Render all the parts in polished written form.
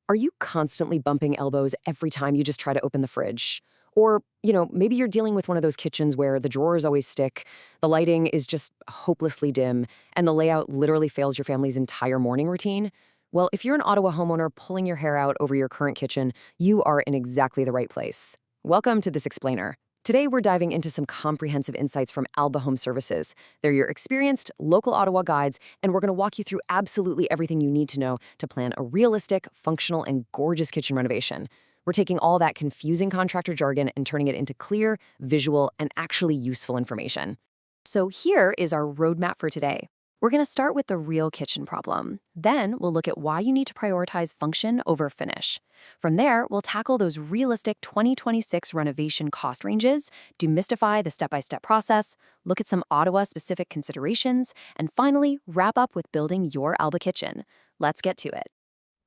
Are you constantly bumping elbows every time you just try to open the fridge? Or, maybe you're dealing with one of those kitchens where the drawers always stick, the lighting is just hopelessly dim, and the layout literally fails your family's entire morning routine? Well, if you're an Ottawa homeowner pulling your hair out over your current kitchen, you are in exactly the right place. Welcome to This Explainer. Today, we're diving into some comprehensive insights from Alba Home Services. They're your experienced, local Ottawa guides, and we're going to walk you through absolutely everything you need to know to plan a realistic, functional, and gorgeous kitchen renovation. We're taking all that confusing contractor jargon and turning it into clear, visual, and actually useful information. So here is our roadmap for today. We're going to start with the real kitchen problem. Then we'll look at why you need to prioritize function over finish. From there, we'll tackle those realistic 2026 renovation cost ranges, demystify the step-by-step process, look at some Ottawa-specific considerations, and finally, wrap up with building your Alba kitchen. Let's get to it.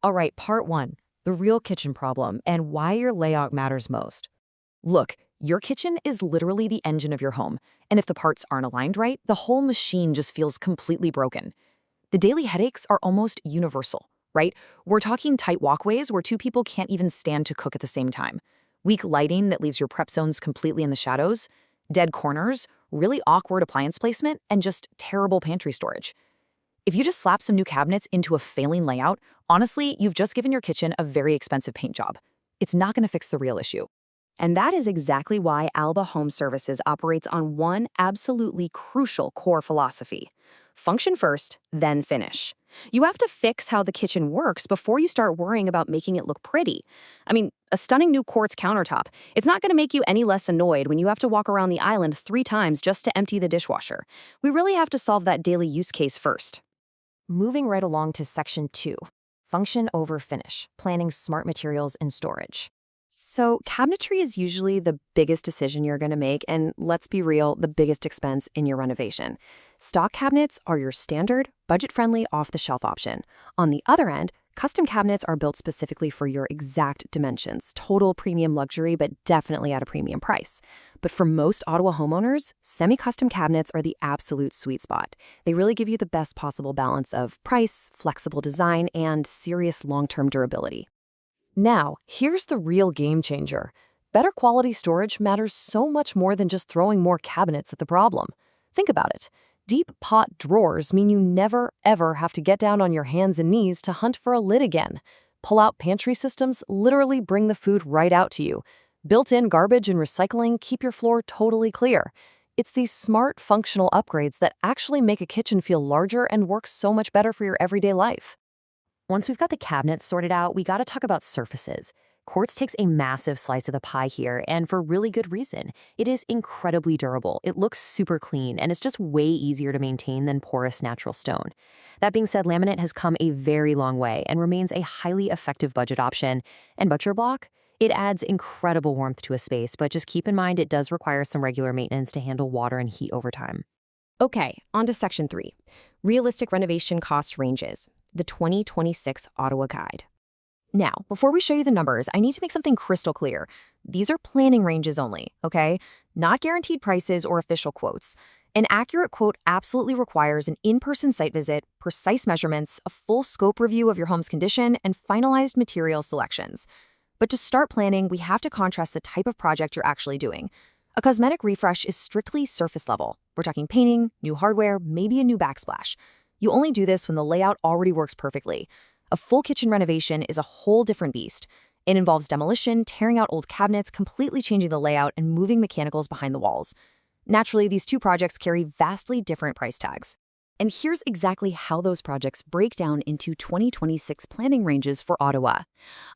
All right, part one, the real kitchen problem and why your layout matters most. Look, your kitchen is literally the engine of your home, and if the parts aren't aligned right, the whole machine just feels completely broken. The daily headaches are almost universal, right? We're talking tight walkways where two people can't even stand to cook at the same time, weak lighting that leaves your prep zones completely in the shadows, dead corners, really awkward appliance placement, and just terrible pantry storage. If you just slap some new cabinets into a failing layout, honestly, you've just given your kitchen a very expensive paint job. It's not going to fix the real issue. And that is exactly why Alba Home Services operates on one absolutely crucial core philosophy. Function first, then finish. You have to fix how the kitchen works before you start worrying about making it look pretty. I mean, a stunning new quartz countertop, it's not going to make you any less annoyed when you have to walk around the island 3 times just to empty the dishwasher. We really have to solve that daily use case first. Moving right along to section 2, function over finish, planning smart materials and storage. So cabinetry is usually the biggest decision you're going to make, and let's be real, the biggest expense in your renovation. Stock cabinets are your standard, budget-friendly, off-the-shelf option. On the other end, custom cabinets are built specifically for your exact dimensions, total premium luxury, but definitely at a premium price. But for most Ottawa homeowners, semi-custom cabinets are the absolute sweet spot. They really give you the best possible balance of price, flexible design, and serious long-term durability. Now, here's the real game changer. Better quality storage matters so much more than just throwing more cabinets at the problem. Think about it. Deep pot drawers mean you never, ever have to get down on your hands and knees to hunt for a lid again. Pull-out pantry systems literally bring the food right out to you. Built-in garbage and recycling keep your floor totally clear. It's these smart, functional upgrades that actually make a kitchen feel larger and work so much better for your everyday life. Once we've got the cabinets sorted out, we got to talk about surfaces. Quartz takes a massive slice of the pie here, and for really good reason. It is incredibly durable, it looks super clean, and it's just way easier to maintain than porous natural stone. That being said, laminate has come a very long way and remains a highly effective budget option. And butcher block? It adds incredible warmth to a space, but just keep in mind it does require some regular maintenance to handle water and heat over time. Okay, on to section 3, realistic renovation cost ranges. The 2026 Ottawa Guide. Now, before we show you the numbers, I need to make something crystal clear. These are planning ranges only, okay? Not guaranteed prices or official quotes. An accurate quote absolutely requires an in-person site visit, precise measurements, a full scope review of your home's condition, and finalized material selections. But to start planning, we have to contrast the type of project you're actually doing. A cosmetic refresh is strictly surface level. We're talking painting, new hardware, maybe a new backsplash. You only do this when the layout already works perfectly. A full kitchen renovation is a whole different beast. It involves demolition, tearing out old cabinets, completely changing the layout, and moving mechanicals behind the walls. Naturally, these two projects carry vastly different price tags. And here's exactly how those projects break down into 2026 planning ranges for Ottawa.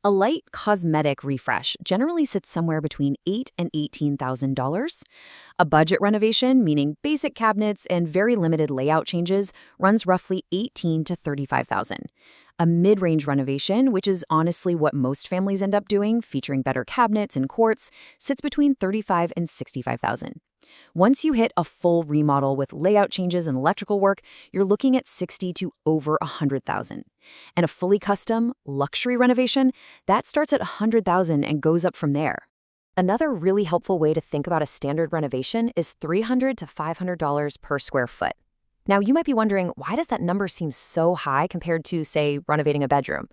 A light cosmetic refresh generally sits somewhere between $8,000 and $18,000. A budget renovation, meaning basic cabinets and very limited layout changes, runs roughly $18,000 to $35,000. A mid-range renovation, which is honestly what most families end up doing, featuring better cabinets and quartz, sits between $35,000 and $65,000. Once you hit a full remodel with layout changes and electrical work, you're looking at $60,000 to over $100,000. And a fully custom, luxury renovation, that starts at $100,000 and goes up from there. Another really helpful way to think about a standard renovation is $300 to $500 per square foot. Now, you might be wondering, why does that number seem so high compared to, say, renovating a bedroom?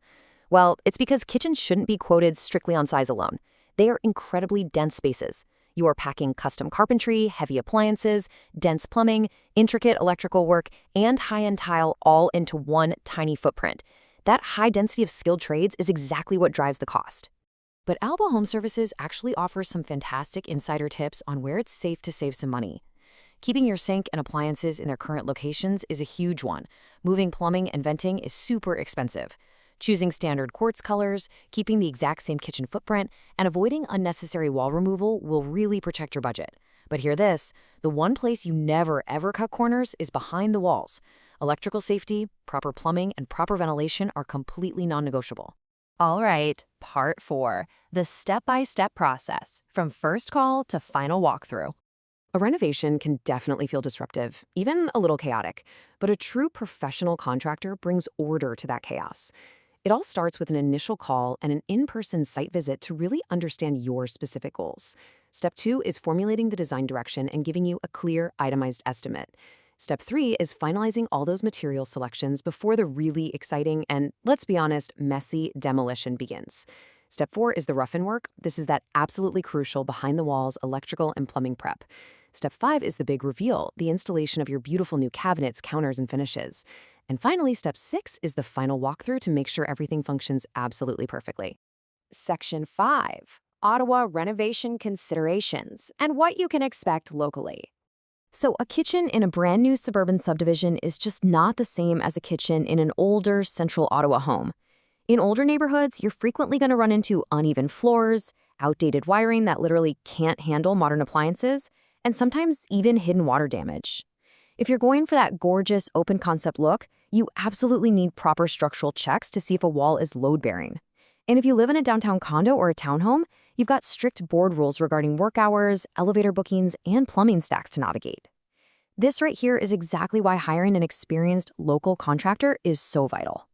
Well, it's because kitchens shouldn't be quoted strictly on size alone. They are incredibly dense spaces. You are packing custom carpentry, heavy appliances, dense plumbing, intricate electrical work, and high-end tile all into one tiny footprint. That high density of skilled trades is exactly what drives the cost. But Alba Home Services actually offers some fantastic insider tips on where it's safe to save some money. Keeping your sink and appliances in their current locations is a huge one. Moving plumbing and venting is super expensive. Choosing standard quartz colors, keeping the exact same kitchen footprint, and avoiding unnecessary wall removal will really protect your budget. But hear this, the one place you never ever cut corners is behind the walls. Electrical safety, proper plumbing, and proper ventilation are completely non-negotiable. All right, part 4, the step-by-step process, from first call to final walkthrough. A renovation can definitely feel disruptive, even a little chaotic, but a true professional contractor brings order to that chaos. It all starts with an initial call and an in-person site visit to really understand your specific goals. Step 2 is formulating the design direction and giving you a clear, itemized estimate. Step 3 is finalizing all those material selections before the really exciting and, let's be honest, messy demolition begins. Step 4 is the rough-in work. This is that absolutely crucial behind-the-walls electrical and plumbing prep. Step 5 is the big reveal, the installation of your beautiful new cabinets, counters, and finishes. And finally, step 6 is the final walkthrough to make sure everything functions absolutely perfectly. Section 5, Ottawa renovation considerations and what you can expect locally. So a kitchen in a brand new suburban subdivision is just not the same as a kitchen in an older central Ottawa home. In older neighborhoods, you're frequently going to run into uneven floors, outdated wiring that literally can't handle modern appliances, and sometimes even hidden water damage. If you're going for that gorgeous open concept look, you absolutely need proper structural checks to see if a wall is load-bearing. And if you live in a downtown condo or a townhome, you've got strict board rules regarding work hours, elevator bookings, and plumbing stacks to navigate. This right here is exactly why hiring an experienced local contractor is so vital.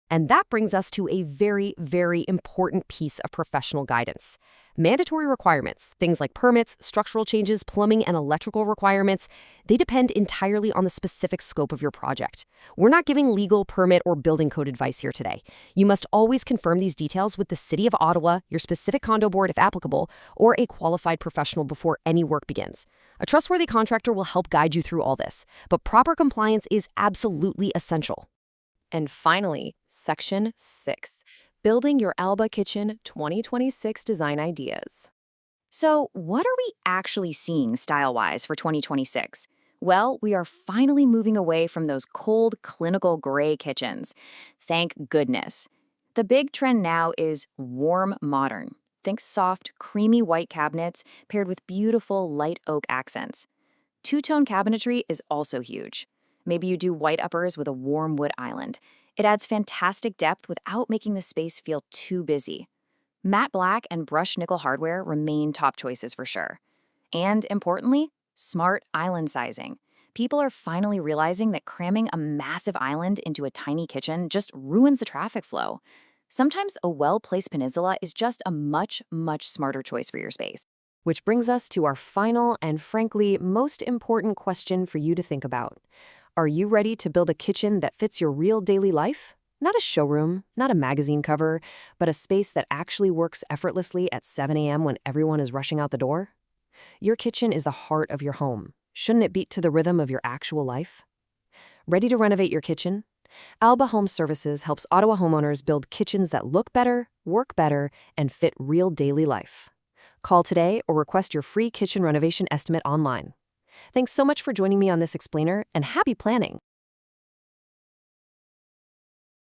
And that brings us to a very, very important piece of professional guidance. Mandatory requirements, things like permits, structural changes, plumbing, and electrical requirements, they depend entirely on the specific scope of your project. We're not giving legal, permit, or building code advice here today. You must always confirm these details with the City of Ottawa, your specific condo board if applicable, or a qualified professional before any work begins. A trustworthy contractor will help guide you through all this, but proper compliance is absolutely essential. And finally, Section 6, Building Your Alba Kitchen 2026 Design Ideas. So, what are we actually seeing style-wise for 2026? Well, we are finally moving away from those cold, clinical gray kitchens. Thank goodness. The big trend now is warm modern. Think soft, creamy white cabinets paired with beautiful light oak accents. Two-tone cabinetry is also huge. Maybe you do white uppers with a warm wood island. It adds fantastic depth without making the space feel too busy. Matte black and brushed nickel hardware remain top choices for sure. And importantly, smart island sizing. People are finally realizing that cramming a massive island into a tiny kitchen just ruins the traffic flow. Sometimes a well-placed peninsula is just a much, much smarter choice for your space. Which brings us to our final and frankly most important question for you to think about. Are you ready to build a kitchen that fits your real daily life? Not a showroom, not a magazine cover, but a space that actually works effortlessly at 7 a.m. when everyone is rushing out the door? Your kitchen is the heart of your home. Shouldn't it beat to the rhythm of your actual life? Ready to renovate your kitchen? Alba Home Services helps Ottawa homeowners build kitchens that look better, work better, and fit real daily life. Call today or request your free kitchen renovation estimate online. Thanks so much for joining me on this explainer, and happy planning!